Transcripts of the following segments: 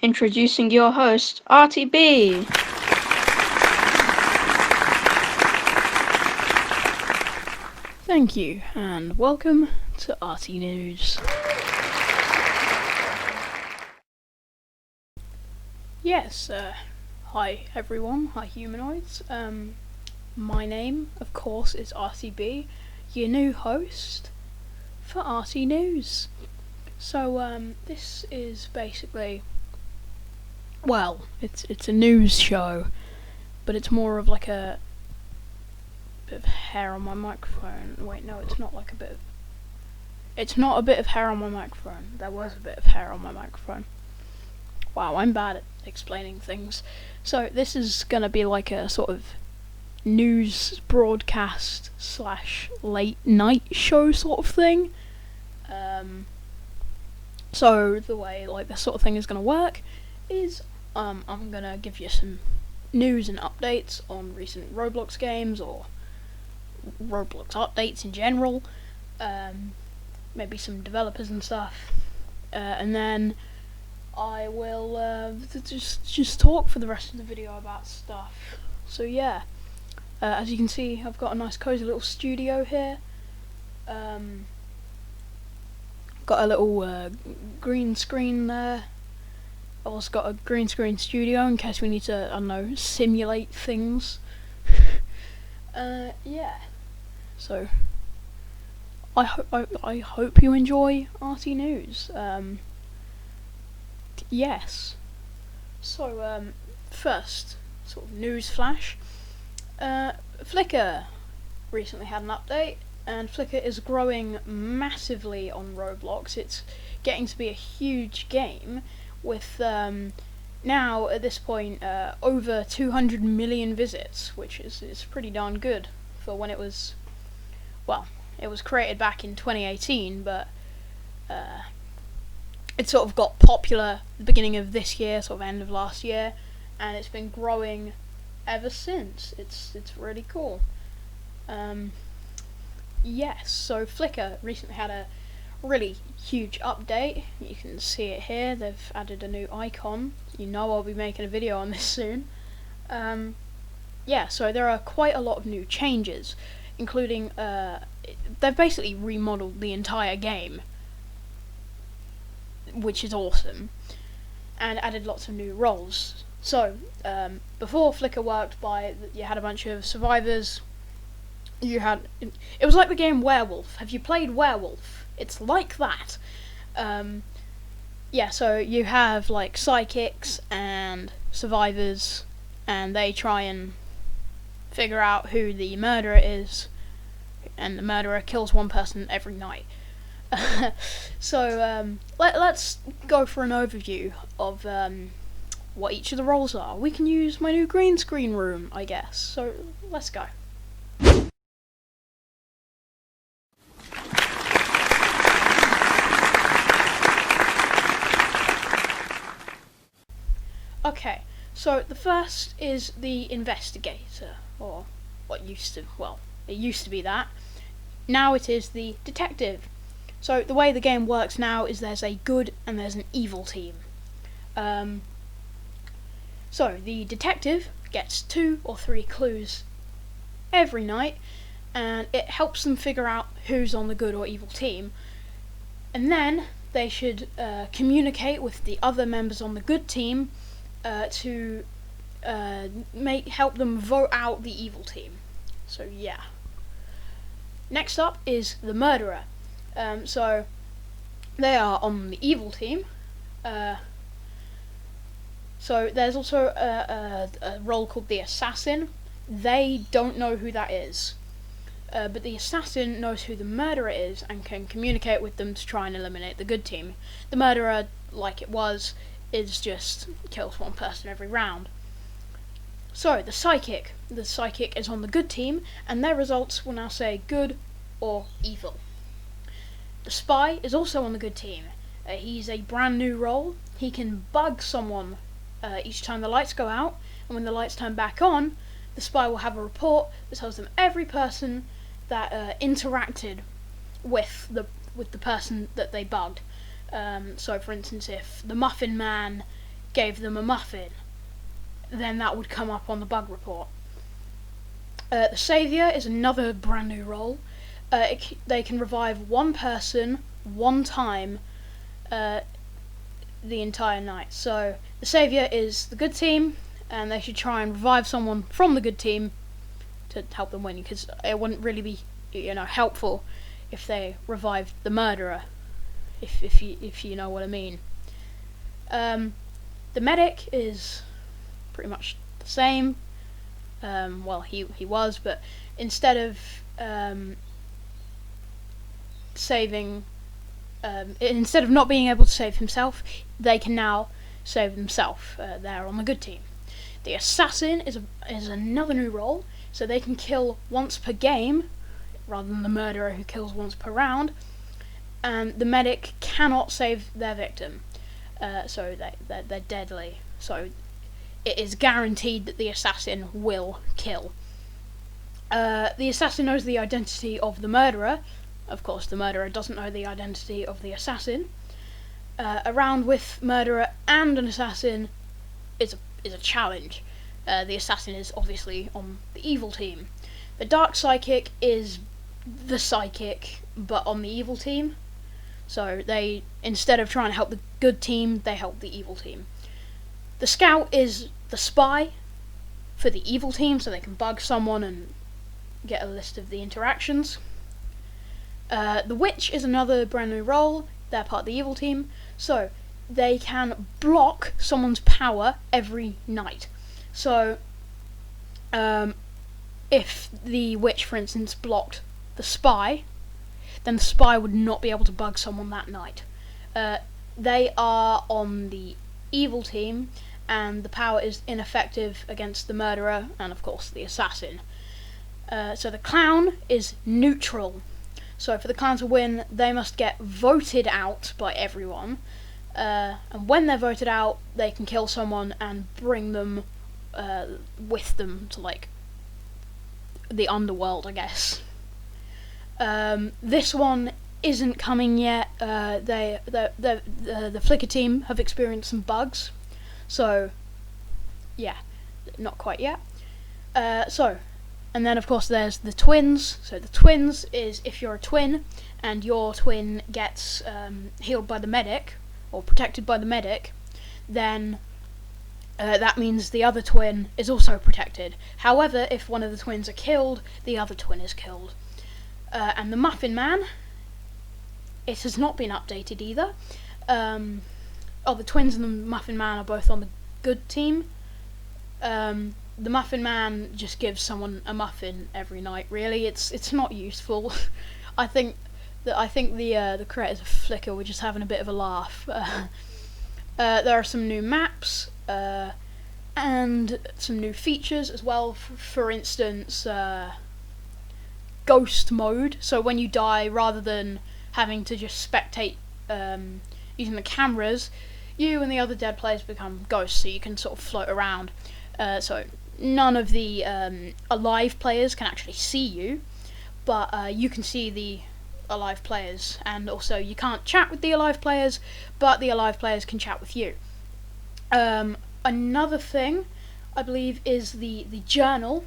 Introducing your host, Artie B. Thank you, and welcome to Artie News. Yes, hi everyone, hi humanoids. My name, of course, is Artie B, your new host for Artie News. So, this is basically, well, it's a news show, but it's more of like a bit of hair on my microphone. Wait, no, it's not like a bit of... It's not a bit of hair on my microphone. There was a bit of hair on my microphone. Wow, I'm bad at explaining things. So this is gonna be like a sort of news broadcast / late night show sort of thing. So the way like this sort of thing is gonna work is I'm gonna give you some news and updates on recent Roblox games or Roblox updates in general, maybe some developers and stuff, and then I will just talk for the rest of the video about stuff. So yeah, as you can see, I've got a nice cozy little studio here. Got a little green screen there. I've also got a green screen studio in case we need to, I don't know, simulate things. Yeah. So I hope you enjoy Artie News. Yes. So first sort of news flash. Flickr recently had an update, and Flickr is growing massively on Roblox. It's getting to be a huge game with now at this point over 200 million visits, which is pretty darn good for when it was, well, it was created back in 2018, but it sort of got popular at the beginning of this year, sort of end of last year, and it's been growing ever since. It's really cool. Yes, so Flickr recently had a really huge update. You can see it here. They've added a new icon. You know I'll be making a video on this soon. Yeah, so there are quite a lot of new changes, including they've basically remodeled the entire game, which is awesome, and added lots of new roles. So before Flickr worked by, you had a bunch of survivors. It was like the game Werewolf. Have you played Werewolf? It's like that. Yeah, so you have like psychics and survivors, and they try and figure out who the murderer is, and the murderer kills one person every night. So let's go for an overview of what each of the roles are. We can use my new green screen room, I guess. So let's go. Okay, so the first is the investigator, or it used to be that. Now it is the detective. So the way the game works now is there's a good and there's an evil team. So the detective gets 2 or 3 clues every night, and it helps them figure out who's on the good or evil team. And then they should communicate with the other members on the good team to help them vote out the evil team. So yeah. Next up is the murderer. So they are on the evil team. So there's also a role called the assassin. They don't know who that is, but the assassin knows who the murderer is and can communicate with them to try and eliminate the good team. The murderer, like it was, is just kills one person every round. So the psychic is on the good team, and their results will now say good or evil. The spy is also on the good team. He's a brand new role. He can bug someone each time the lights go out, and when the lights turn back on, the spy will have a report that tells them every person that interacted with the person that they bugged. So for instance, if the Muffin Man gave them a muffin, then that would come up on the bug report. The Saviour is another brand new role. They can revive one person one time the entire night. So the Saviour is the good team, and they should try and revive someone from the good team to help them win, because it wouldn't really be, helpful if they revived the murderer, if you know what I mean. The medic is pretty much the same. Well, he was, but instead of instead of not being able to save himself, they can now save themselves. They're on the good team. The assassin is another new role, so they can kill once per game, rather than the murderer who kills once per round. And the medic cannot save their victim, so they're deadly. So it is guaranteed that the assassin will kill. The assassin knows the identity of the murderer. Of course, the murderer doesn't know the identity of the assassin. A round with murderer and an assassin is a challenge. The assassin is obviously on the evil team. The dark psychic is the psychic, but on the evil team. So they, instead of trying to help the good team, they help the evil team. The scout is the spy for the evil team, so they can bug someone and get a list of the interactions. The witch is another brand new role. They're part of the evil team, so they can block someone's power every night. So if the witch, for instance, blocked the spy, then the spy would not be able to bug someone that night. They are on the evil team, and the power is ineffective against the murderer and, of course, the assassin. So the clown is neutral. So for the clown to win, they must get voted out by everyone. And when they're voted out, they can kill someone and bring them with them to, like, the underworld, I guess. This one isn't coming yet. The Flickr team have experienced some bugs, so yeah, not quite yet. And then of course there's the twins. So the twins is if you're a twin and your twin gets healed by the medic or protected by the medic, then that means the other twin is also protected. However, if one of the twins are killed, the other twin is killed. And the Muffin Man, it has not been updated either. The twins and the Muffin Man are both on the good team. The Muffin Man just gives someone a muffin every night. Really, it's not useful. I think the creators of Flickr were just having a bit of a laugh. There are some new maps and some new features as well. For instance, ghost mode. So when you die, rather than having to just spectate using the cameras, you and the other dead players become ghosts, so you can sort of float around. So none of the alive players can actually see you, but you can see the alive players, and also you can't chat with the alive players, but the alive players can chat with you. Another thing, I believe, is the journal.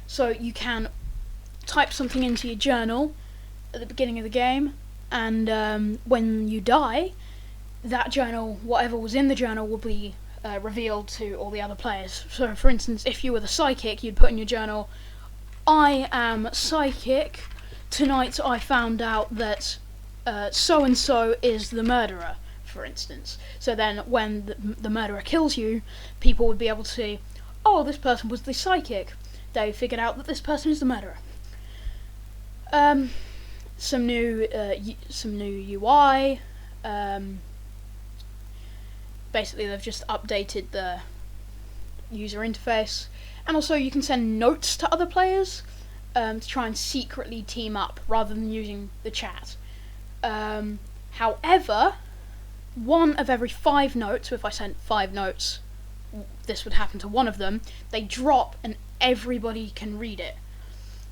So you can type something into your journal at the beginning of the game, and when you die, that journal, whatever was in the journal, will be revealed to all the other players. So for instance, if you were the psychic, you'd put in your journal, I am psychic, tonight I found out that so-and-so is the murderer, for instance. So then when the murderer kills you, people would be able to see, oh, this person was the psychic. They figured out that this person is the murderer. Some new UI. Basically, they've just updated the user interface, and also you can send notes to other players to try and secretly team up rather than using the chat. However, 1 of every 5 notes, so if I sent 5 notes, this would happen to one of them, they drop and everybody can read it.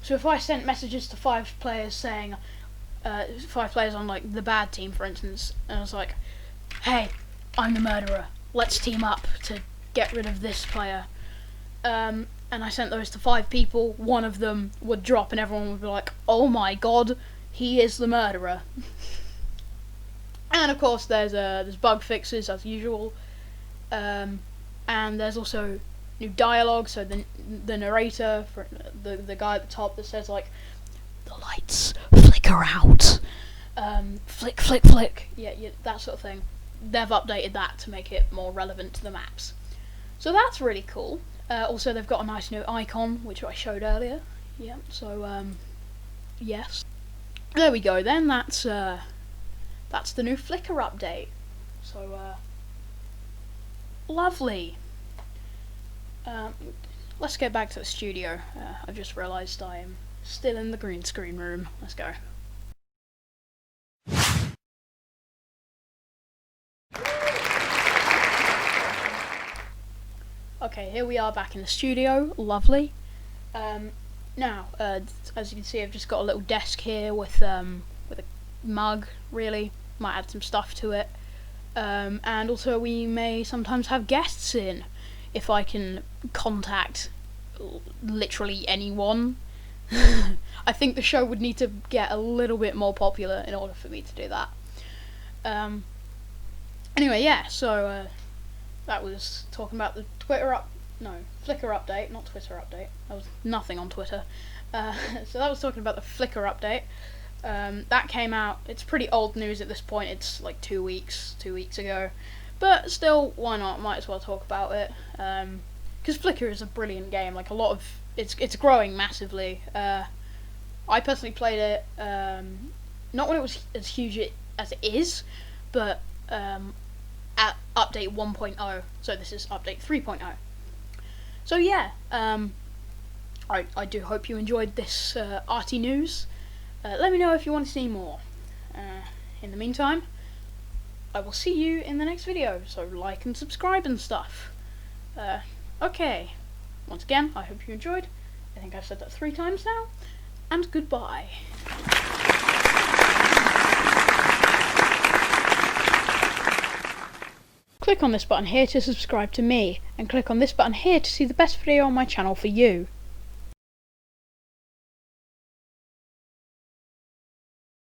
So if I sent messages to 5 players saying, 5 players on like the bad team, for instance, and I was like, hey, I'm the murderer, let's team up to get rid of this player. And I sent those to 5 people. One of them would drop and everyone would be like, oh my god, he is the murderer. And of course there's bug fixes as usual. And there's also new dialogue, so the narrator, for the guy at the top that says like, the lights flicker out. Flick, flick, flick. Yeah, that sort of thing. They've updated that to make it more relevant to the maps. So that's really cool. Also, they've got a nice new icon, which I showed earlier. Yeah, so, yes. There we go then, that's the new Flickr update. So, lovely. Let's get back to the studio. I've just realised I am still in the green screen room. Let's go. Okay, here we are back in the studio. Lovely. Now, as you can see, I've just got a little desk here with a mug. Really, might add some stuff to it. And also, we may sometimes have guests in, if I can contact literally anyone. I think the show would need to get a little bit more popular in order for me to do that. Anyway, yeah. So. That was talking about the Flickr update, not Twitter update. There was nothing on Twitter. So that was talking about the Flickr update. That came out. It's pretty old news at this point. It's like 2 weeks ago. But still, why not? Might as well talk about it. Because Flickr is a brilliant game. Like it's growing massively. I personally played it, not when it was as huge as it is, but at update 1.0, so this is update 3.0. So yeah, I do hope you enjoyed this Artie news. Let me know if you want to see more. In the meantime, I will see you in the next video, so like and subscribe and stuff. Okay, once again, I hope you enjoyed. I think I've said that 3 times now, and goodbye. Click on this button here to subscribe to me, and click on this button here to see the best video on my channel for you.